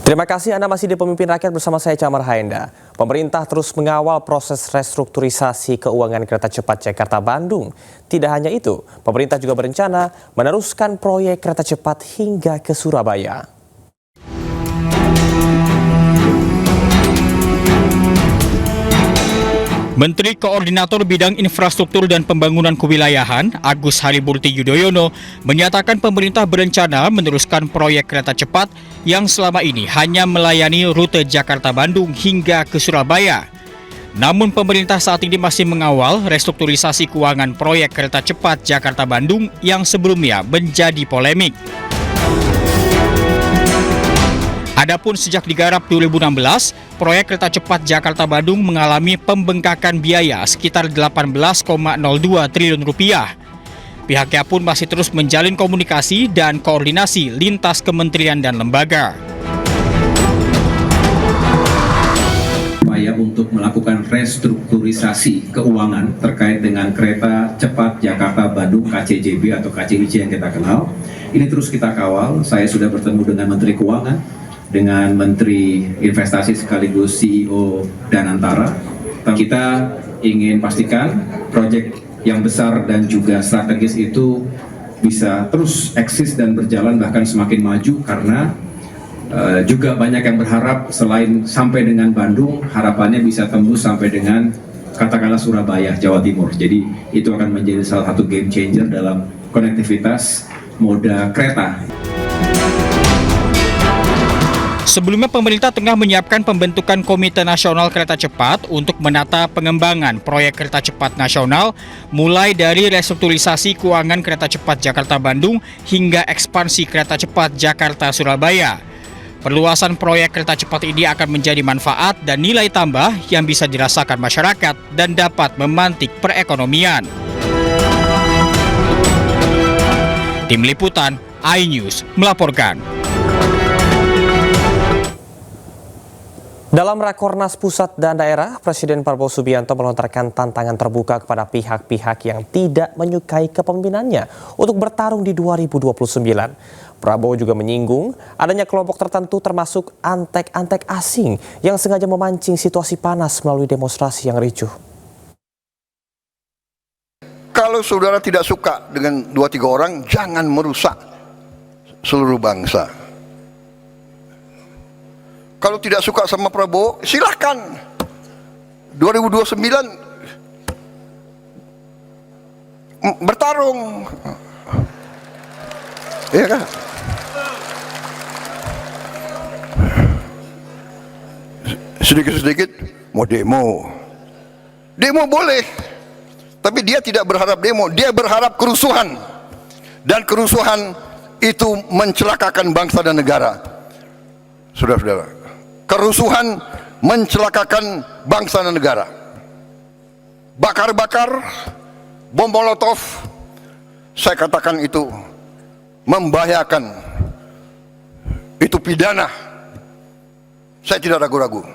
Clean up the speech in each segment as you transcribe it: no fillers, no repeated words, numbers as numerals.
Terima kasih Anda masih di Pemimpin Rakyat bersama saya Camar Haenda. Pemerintah terus mengawal proses restrukturisasi keuangan kereta cepat Jakarta-Bandung. Tidak hanya itu, pemerintah juga berencana meneruskan proyek kereta cepat hingga ke Surabaya. Menteri Koordinator Bidang Infrastruktur dan Pembangunan Kewilayahan, Agus Harimurti Yudhoyono, menyatakan pemerintah berencana meneruskan proyek kereta cepat yang selama ini hanya melayani rute Jakarta-Bandung hingga ke Surabaya. Namun pemerintah saat ini masih mengawal restrukturisasi keuangan proyek kereta cepat Jakarta-Bandung yang sebelumnya menjadi polemik. Adapun sejak digarap 2016, proyek kereta cepat Jakarta-Bandung mengalami pembengkakan biaya sekitar 18,02 triliun rupiah. Pihaknya pun masih terus menjalin komunikasi dan koordinasi lintas kementerian dan lembaga. Upaya untuk melakukan restrukturisasi keuangan terkait dengan kereta cepat Jakarta-Bandung KCJB atau KCIC yang kita kenal, ini terus kita kawal. Saya sudah bertemu dengan Menteri Keuangan, dengan Menteri Investasi sekaligus CEO Danantara. Kita ingin pastikan proyek yang besar dan juga strategis itu bisa terus eksis dan berjalan bahkan semakin maju, karena juga banyak yang berharap selain sampai dengan Bandung, harapannya bisa tembus sampai dengan katakanlah Surabaya, Jawa Timur. Jadi itu akan menjadi salah satu game changer dalam konektivitas moda kereta. Sebelumnya pemerintah tengah menyiapkan pembentukan Komite Nasional Kereta Cepat untuk menata pengembangan proyek kereta cepat nasional mulai dari restrukturisasi keuangan kereta cepat Jakarta-Bandung hingga ekspansi kereta cepat Jakarta-Surabaya. Perluasan proyek kereta cepat ini akan menjadi manfaat dan nilai tambah yang bisa dirasakan masyarakat dan dapat memantik perekonomian. Tim Liputan iNews melaporkan. Dalam Rakornas Pusat dan Daerah, Presiden Prabowo Subianto melontarkan tantangan terbuka kepada pihak-pihak yang tidak menyukai kepemimpinannya untuk bertarung di 2029. Prabowo juga menyinggung adanya kelompok tertentu termasuk antek-antek asing yang sengaja memancing situasi panas melalui demonstrasi yang ricuh. Kalau saudara tidak suka dengan 2-3 orang, jangan merusak seluruh bangsa. Kalau tidak suka sama Prabowo, silahkan 2029 bertarung, ya kan? Sedikit-sedikit mau demo boleh, tapi dia tidak berharap demo, dia berharap kerusuhan, dan kerusuhan itu mencelakakan bangsa dan negara. Saudara-saudara, kerusuhan mencelakakan bangsa dan negara. Bakar-bakar, bom molotov, saya katakan itu membahayakan. Itu pidana. Saya tidak ragu-ragu.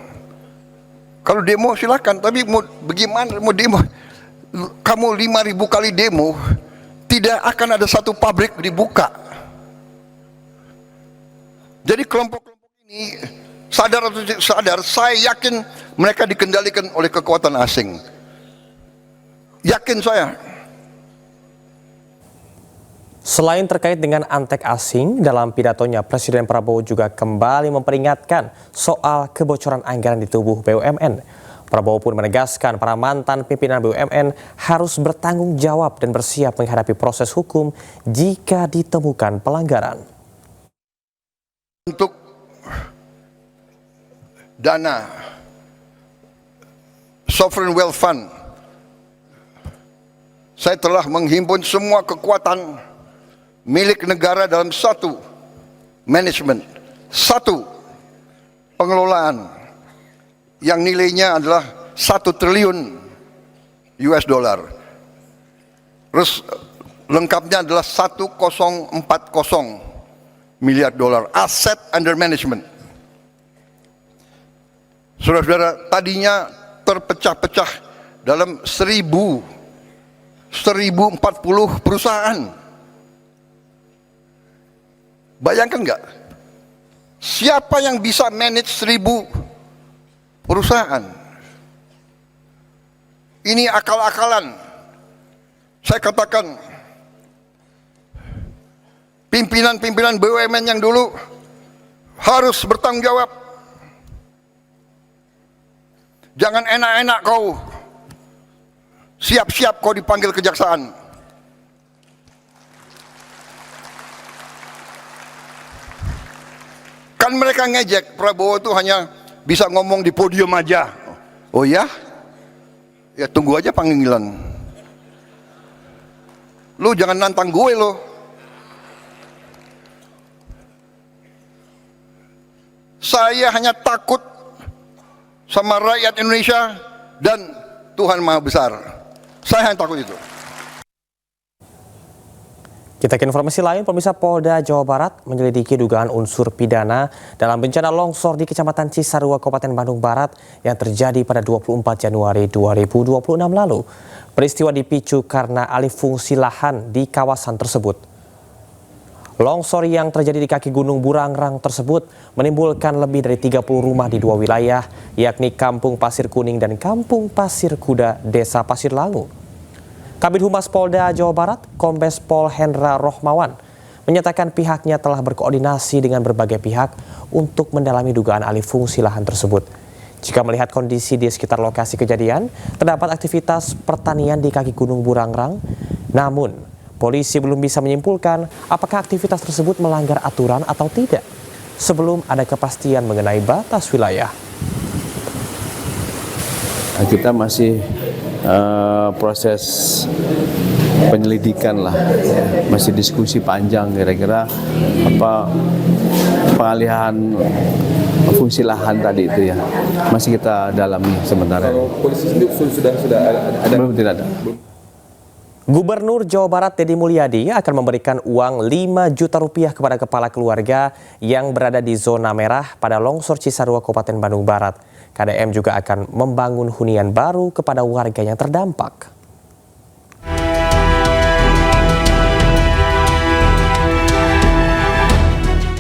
Kalau demo silakan, tapi mau bagaimana mau demo? Kamu 5.000 kali demo, tidak akan ada satu pabrik dibuka. Jadi kelompok ini sadar atau tidak sadar, saya yakin mereka dikendalikan oleh kekuatan asing. Yakin saya. Selain terkait dengan antek asing, dalam pidatonya Presiden Prabowo juga kembali memperingatkan soal kebocoran anggaran di tubuh BUMN. Prabowo pun menegaskan para mantan pimpinan BUMN harus bertanggung jawab dan bersiap menghadapi proses hukum jika ditemukan pelanggaran. Untuk dana Sovereign Wealth Fund, saya telah menghimpun semua kekuatan milik negara dalam satu manajemen, satu pengelolaan yang nilainya adalah 1 triliun US dollar. Terus lengkapnya adalah 1040 miliar dolar aset under management. Saudara-saudara, tadinya terpecah-pecah dalam 1040 perusahaan. Bayangkan nggak? Siapa yang bisa manage 1000 perusahaan? Ini akal-akalan. Saya katakan, pimpinan-pimpinan BUMN yang dulu harus bertanggung jawab. Jangan enak-enak kau, siap-siap kau dipanggil kejaksaan. Kan mereka ngejek, Prabowo itu hanya bisa ngomong di podium aja. Oh ya? Ya tunggu aja panggilan. Lu jangan nantang gue lo. Saya hanya takut sama rakyat Indonesia dan Tuhan Maha Besar. Saya hanya takut itu. Kita ke informasi lain, pemirsa. Polda Jawa Barat menyelidiki dugaan unsur pidana dalam bencana longsor di Kecamatan Cisarua, Kabupaten Bandung Barat yang terjadi pada 24 Januari 2026 lalu. Peristiwa dipicu karena alih fungsi lahan di kawasan tersebut. Longsor yang terjadi di kaki Gunung Burangrang tersebut menimbulkan lebih dari 30 rumah di 2 wilayah, yakni Kampung Pasir Kuning dan Kampung Pasir Kuda, Desa Pasir Langu. Kabid Humas Polda Jawa Barat, Kombes Pol Hendra Rohmawan, menyatakan pihaknya telah berkoordinasi dengan berbagai pihak untuk mendalami dugaan alih fungsi lahan tersebut. Jika melihat kondisi di sekitar lokasi kejadian, terdapat aktivitas pertanian di kaki Gunung Burangrang. Namun, polisi belum bisa menyimpulkan apakah aktivitas tersebut melanggar aturan atau tidak sebelum ada kepastian mengenai batas wilayah. Kita masih proses penyelidikan lah, masih diskusi panjang kira-kira apa pengalihan fungsi lahan tadi itu ya, masih kita dalami sementara. Kalau polisi sendiri sudah ada? Belum, tidak ada. Gubernur Jawa Barat Deddy Mulyadi akan memberikan uang 5 juta rupiah kepada kepala keluarga yang berada di zona merah pada longsor Cisarua, Kabupaten Bandung Barat. KDM juga akan membangun hunian baru kepada warga yang terdampak.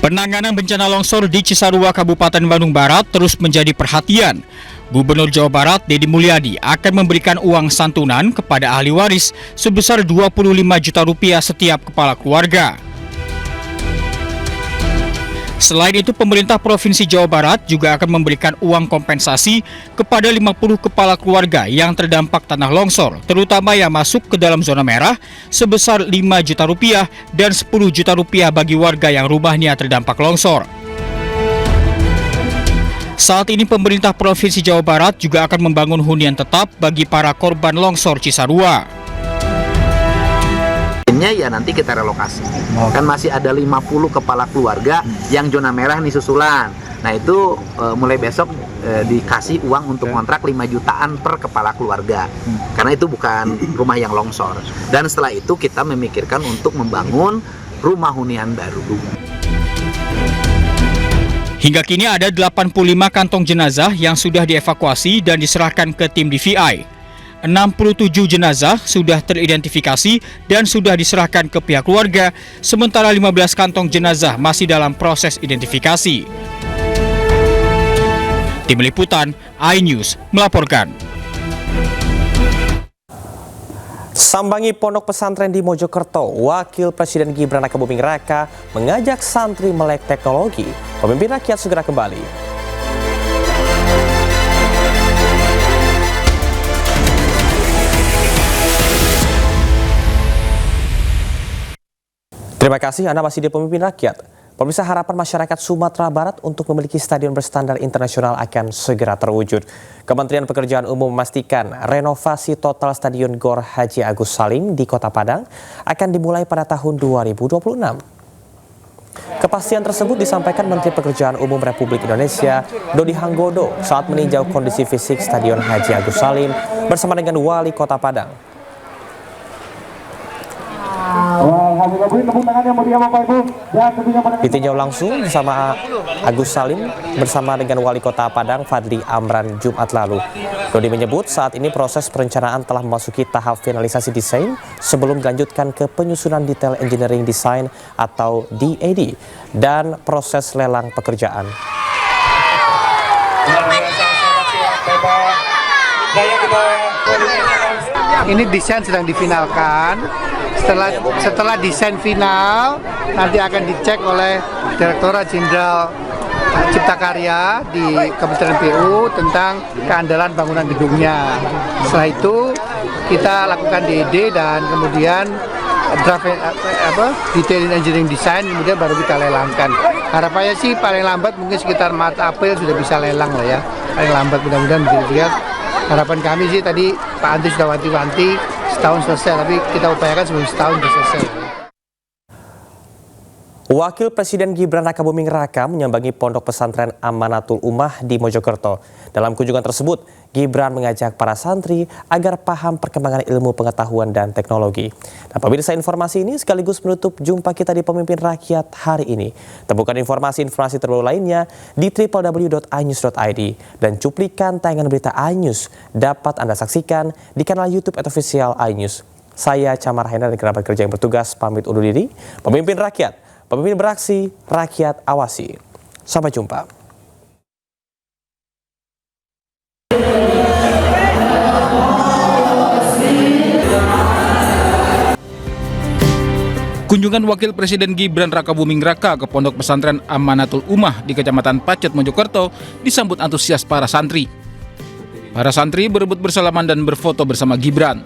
Penanganan bencana longsor di Cisarua, Kabupaten Bandung Barat terus menjadi perhatian. Gubernur Jawa Barat Deddy Mulyadi akan memberikan uang santunan kepada ahli waris sebesar 25 juta rupiah setiap kepala keluarga. Selain itu, pemerintah Provinsi Jawa Barat juga akan memberikan uang kompensasi kepada 50 kepala keluarga yang terdampak tanah longsor, terutama yang masuk ke dalam zona merah, sebesar 5 juta rupiah dan 10 juta rupiah bagi warga yang rumahnya terdampak longsor. Saat ini pemerintah Provinsi Jawa Barat juga akan membangun hunian tetap bagi para korban longsor Cisarua. Ya nanti kita relokasi. Kan masih ada 50 kepala keluarga yang zona merah nih susulan. Nah itu mulai besok dikasih uang untuk kontrak 5 jutaan per kepala keluarga. Karena itu bukan rumah yang longsor. Dan setelah itu kita memikirkan untuk membangun rumah hunian baru. Hingga kini ada 85 kantong jenazah yang sudah dievakuasi dan diserahkan ke tim DVI. 67 jenazah sudah teridentifikasi dan sudah diserahkan ke pihak keluarga, sementara 15 kantong jenazah masih dalam proses identifikasi. Tim Liputan, iNews melaporkan. Sambangi pondok pesantren di Mojokerto, Wakil Presiden Gibran Rakabuming Raka mengajak santri melek teknologi. Pemimpin rakyat segera kembali. Terima kasih, Anda masih di Pemimpin Rakyat. Pemirsa, harapan masyarakat Sumatera Barat untuk memiliki stadion berstandar internasional akan segera terwujud. Kementerian Pekerjaan Umum memastikan renovasi total Stadion Gor Haji Agus Salim di Kota Padang akan dimulai pada tahun 2026. Kepastian tersebut disampaikan Menteri Pekerjaan Umum Republik Indonesia, Dodi Hanggodo, saat meninjau kondisi fisik Stadion Haji Agus Salim bersama dengan Wali Kota Padang. Ditinjau langsung bersama Agus Salim bersama dengan Wali Kota Padang Fadli Amran Jumat lalu. Dodi menyebut saat ini proses perencanaan telah memasuki tahap finalisasi desain sebelum dilanjutkan ke penyusunan detail engineering design atau DAD dan proses lelang pekerjaan. Ini desain sedang difinalkan. Setelah desain final nanti akan dicek oleh Direktorat Jenderal Cipta Karya di Kementerian PU tentang keandalan bangunan gedungnya. Setelah itu kita lakukan DED dan kemudian draft detail engineering design, kemudian baru kita lelangkan. Harapannya sih paling lambat mungkin sekitar Maret April sudah bisa lelang lah ya. Paling lambat mudah-mudahan begitu ya. Harapan kami sih tadi Pak Andri sudah wanti-wanti setahun selesai, tapi kita upayakan sebelum setahun sudah selesai. Wakil Presiden Gibran Rakabuming Raka menyambangi Pondok Pesantren Amanatul Ummah di Mojokerto. Dalam kunjungan tersebut, Gibran mengajak para santri agar paham perkembangan ilmu pengetahuan dan teknologi. Nah, pemirsa, informasi ini sekaligus menutup jumpa kita di Pemimpin Rakyat hari ini. Temukan informasi-informasi terbaru lainnya di www.inews.id dan cuplikan tayangan berita iNews dapat Anda saksikan di kanal YouTube official iNews. Saya Camar Haina dan kerabat kerja yang bertugas pamit undur diri. Pemimpin Rakyat, pemimpin beraksi, rakyat awasi. Sampai jumpa. Kunjungan Wakil Presiden Gibran Rakabuming Raka ke Pondok Pesantren Amanatul Ummah di Kecamatan Pacet, Mojokerto disambut antusias para santri. Para santri berebut bersalaman dan berfoto bersama Gibran.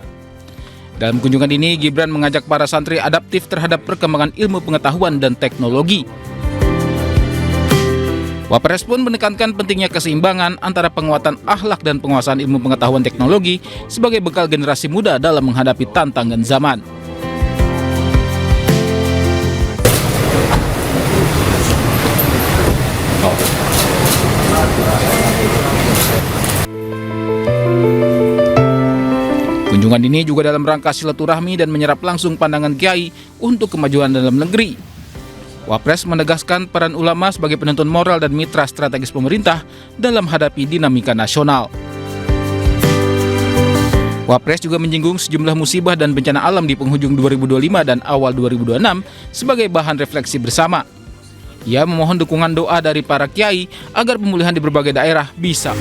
Dalam kunjungan ini, Gibran mengajak para santri adaptif terhadap perkembangan ilmu pengetahuan dan teknologi. Wapres pun menekankan pentingnya keseimbangan antara penguatan akhlak dan penguasaan ilmu pengetahuan teknologi sebagai bekal generasi muda dalam menghadapi tantangan zaman. Kunjungan ini juga dalam rangka silaturahmi dan menyerap langsung pandangan kiai untuk kemajuan dalam negeri. Wapres menegaskan peran ulama sebagai penuntun moral dan mitra strategis pemerintah dalam hadapi dinamika nasional. Wapres juga menyinggung sejumlah musibah dan bencana alam di penghujung 2025 dan awal 2026 sebagai bahan refleksi bersama. Ia memohon dukungan doa dari para kiai agar pemulihan di berbagai daerah bisa